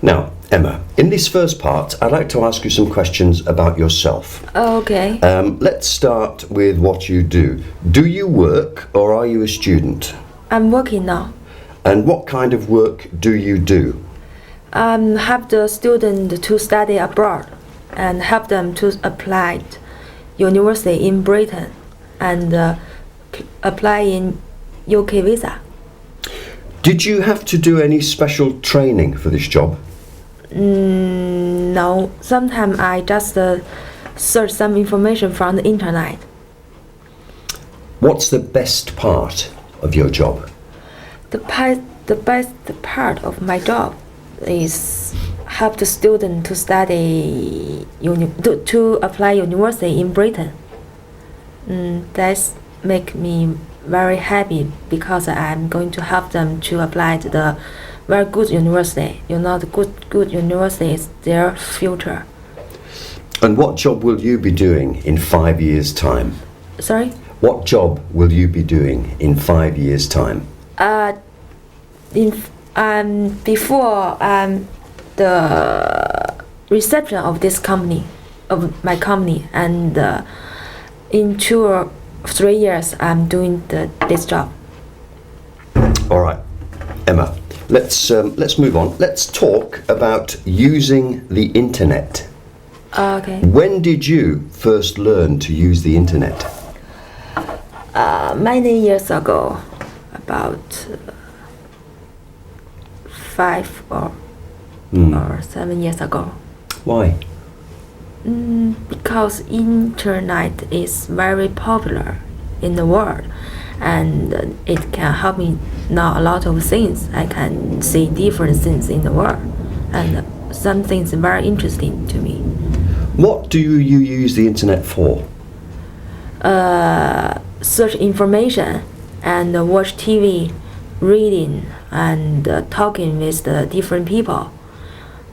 Now, Emma, in this first part, I'd like to ask you some questions about yourself. Okay. Let's start with what you do. Do you work or are you a student? I'm working now. And what kind of work do you do? Help the student to study abroad and help them to apply university in Britain and apply in UK visa. Did you have to do any special training for this job? No, sometimes I just search some information from the internet. What's the best part of your job? The best part of my job is help the student to study to apply university in Britain. That's make me very happy because I'm going to help them to apply to the very good university. The good university is their future. And what job will you be doing in 5 years' time? Sorry? What job will you be doing in 5 years' time? Before the reception of this company, of my company, and in 2 or 3 years I'm doing this job. All right, Emma, let's move on. Let's talk about using the internet. Okay. When did you first learn to use the internet? Many years ago, about 5 or 7 years ago. Why? Because internet is very popular in the world, and it can help me know a lot of things. I can see different things in the world, and some things very interesting to me. What do you use the internet for? Search information and watch TV, reading and talking with the different people,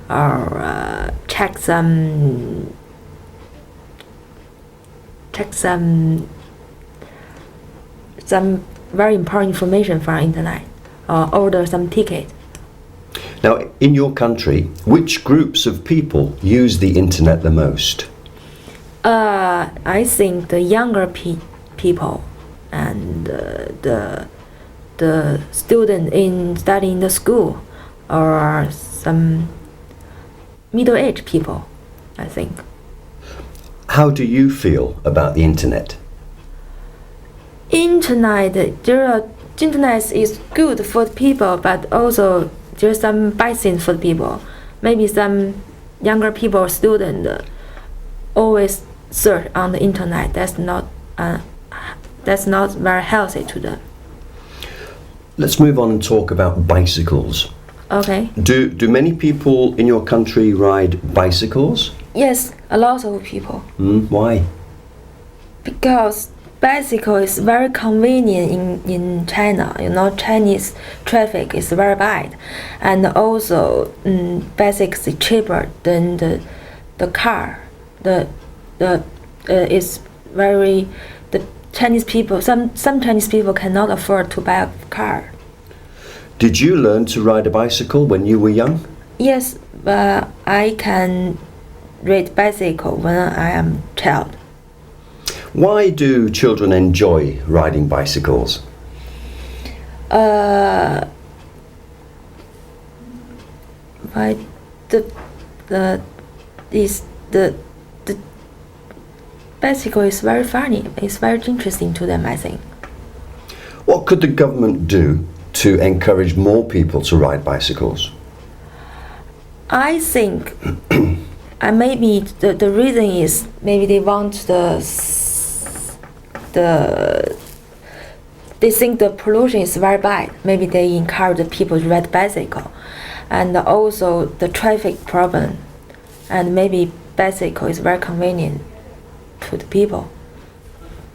or check some very important information from internet, or order some ticket. Now, in your country, which groups of people use the internet the most? I think the younger people and the student in studying the school, or some middle-aged people, I think. How do you feel about the internet? Internet is good for the people, but also there's some bad things for the people. Maybe some younger people, students, always search on the internet. That's not very healthy to them. Let's move on and talk about bicycles. Okay. Do many people in your country ride bicycles? Yes, a lot of people. Why? Because bicycle is very convenient in China. Chinese traffic is very bad, and also bicycle is cheaper than the car. The Chinese people, some Chinese people cannot afford to buy a car. Did you learn to ride a bicycle when you were young? Yes, but I can ride bicycle when I am child. Why do children enjoy riding bicycles? Why the bicycle is very funny. It's very interesting to them, I think. What could the government do to encourage more people to ride bicycles? I think maybe the reason is maybe they want they think the pollution is very bad. Maybe they encourage the people to ride bicycle, and also the traffic problem, and maybe bicycle is very convenient to the people.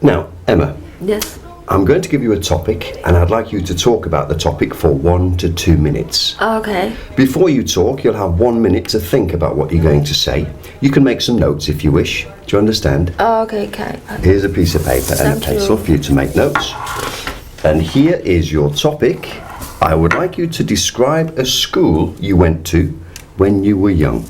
Now, Emma. Yes. I'm going to give you a topic, and I'd like you to talk about the topic for 1 to 2 minutes. Okay. Before you talk, you'll have 1 minute to think about what you're going to say. You can make some notes if you wish. Do you understand? Okay. Here's a piece of paper and a pencil for you to make notes. And here is your topic. I would like you to describe a school you went to when you were young?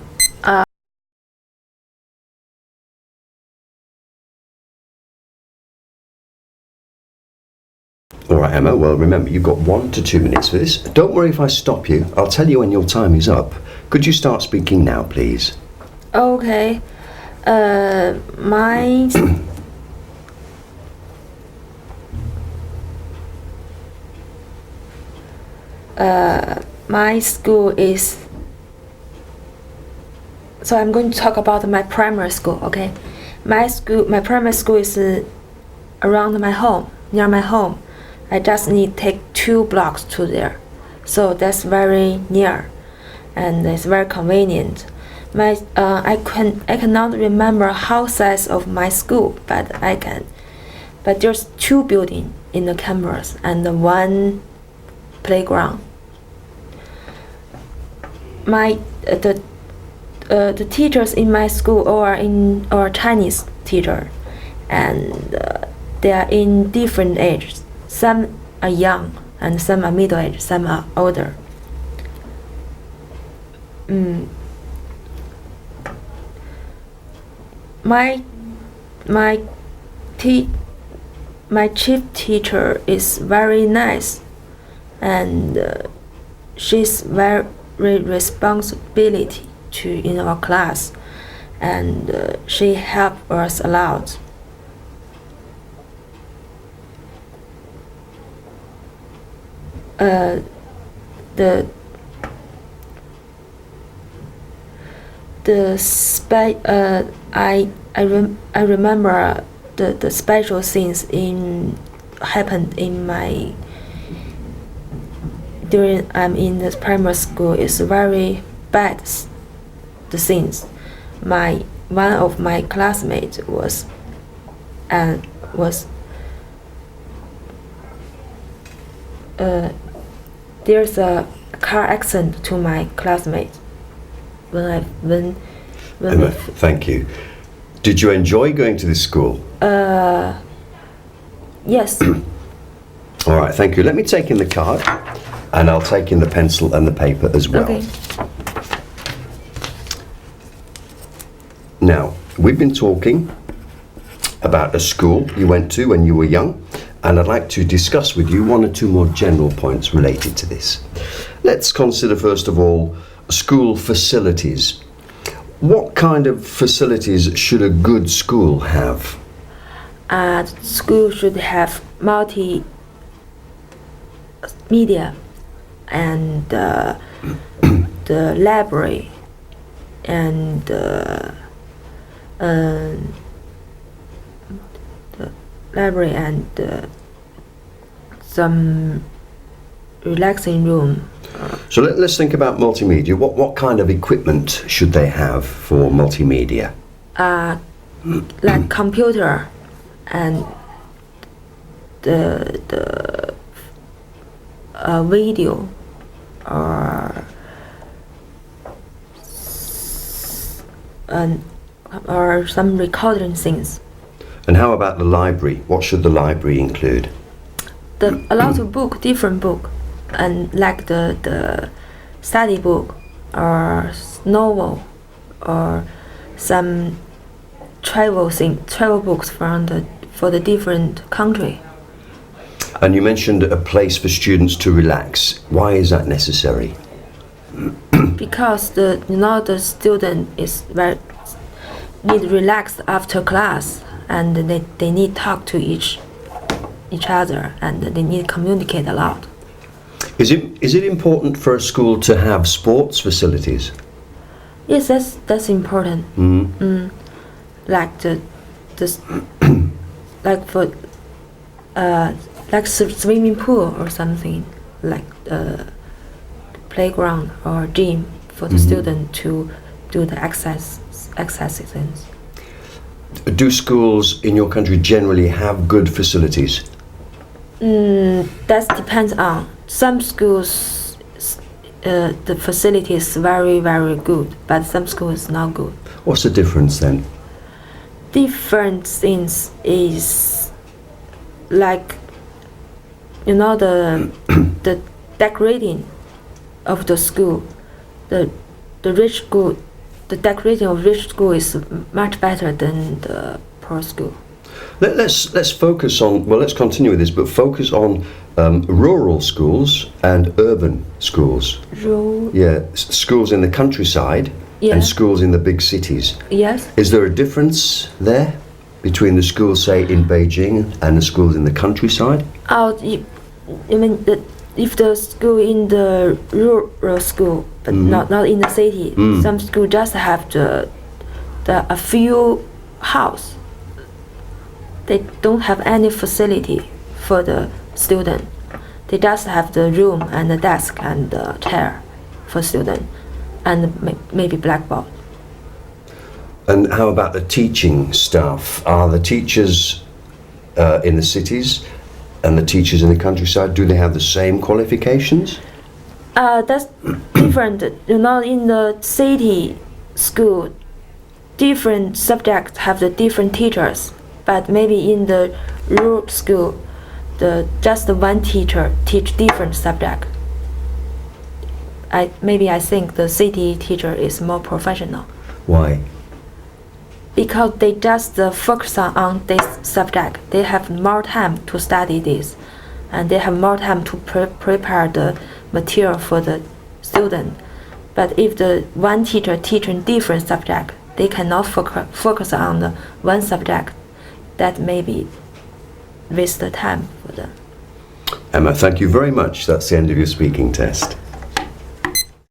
All right, Emma, well, remember, you've got 1 to 2 minutes for this. Don't worry if I stop you. I'll tell you when your time is up. Could you start speaking now, please? Okay. My school is. So I'm going to talk about my primary school. Okay, my primary school is around my home, near my home. I just need to take 2 blocks to there, so that's very near, and it's very convenient. I cannot remember how size of my school, but I can. But there's 2 buildings in the campus and 1 playground. The teachers in my school are Chinese teacher, and they are in different ages. Some are young, and some are middle aged, some are older. My chief teacher is very nice, and she's very responsibility in our class, and she helped us a lot. I remember the special things happened in my during I'm in the primary school is very bad. The things one of my classmates there's a car accident to my classmate when Emma, thank you. Did you enjoy going to this school? Yes. All right, thank you. Let me take in the card, and I'll take in the pencil and the paper as well. Okay. Now, we've been talking about a school you went to when you were young, and I'd like to discuss with you 1 or 2 more general points related to this. Let's consider, first of all, school facilities. What kind of facilities should a good school have? School should have multimedia and the library and the library and some relaxing room. So let's think about multimedia. What kind of equipment should they have for multimedia? Like computer and the video or some recording things. And how about the library? What should the library include? A lot of different book, and like the study book or novel or some travel books for the different country. And you mentioned a place for students to relax. Why is that necessary? Because the student need relax after class, and they need talk to each other, and they need communicate a lot. Is it important for a school to have sports facilities? Yes, that's important. Like like swimming pool or something, like playground or gym for the student to do the exercises. Do schools in your country generally have good facilities? That depends on some schools. The facility is very, very good, but some schools not good. What's the difference then? Different things is like the decorating of the school, the the rich school, the decorating of rich school is much better than the poor school. Let's focus on, well, let's continue with this, but focus on rural schools and urban schools. Rural. Yeah, schools in the countryside Yeah. and schools in the big cities. Yes. Is there a difference there between the schools, say, in Beijing and the schools in the countryside? Oh, you mean that if the school in the rural school, but not in the city, some school just have a few house. They don't have any facility for the student. They just have the room and the desk and the chair for student, and maybe blackboard. And how about the teaching staff? Are the teachers in the cities and the teachers in the countryside, do they have the same qualifications? That's different. You know, in the city school, different subjects have the different teachers. But maybe in the rural school, just one teacher teach different subject. I think the city teacher is more professional. Why? Because they just focus on this subject. They have more time to study this, and they have more time to prepare the material for the student. But if the one teacher teaching different subject, they cannot focus on the one subject. That may be waste the time for them. Emma, thank you very much. That's the end of your speaking test.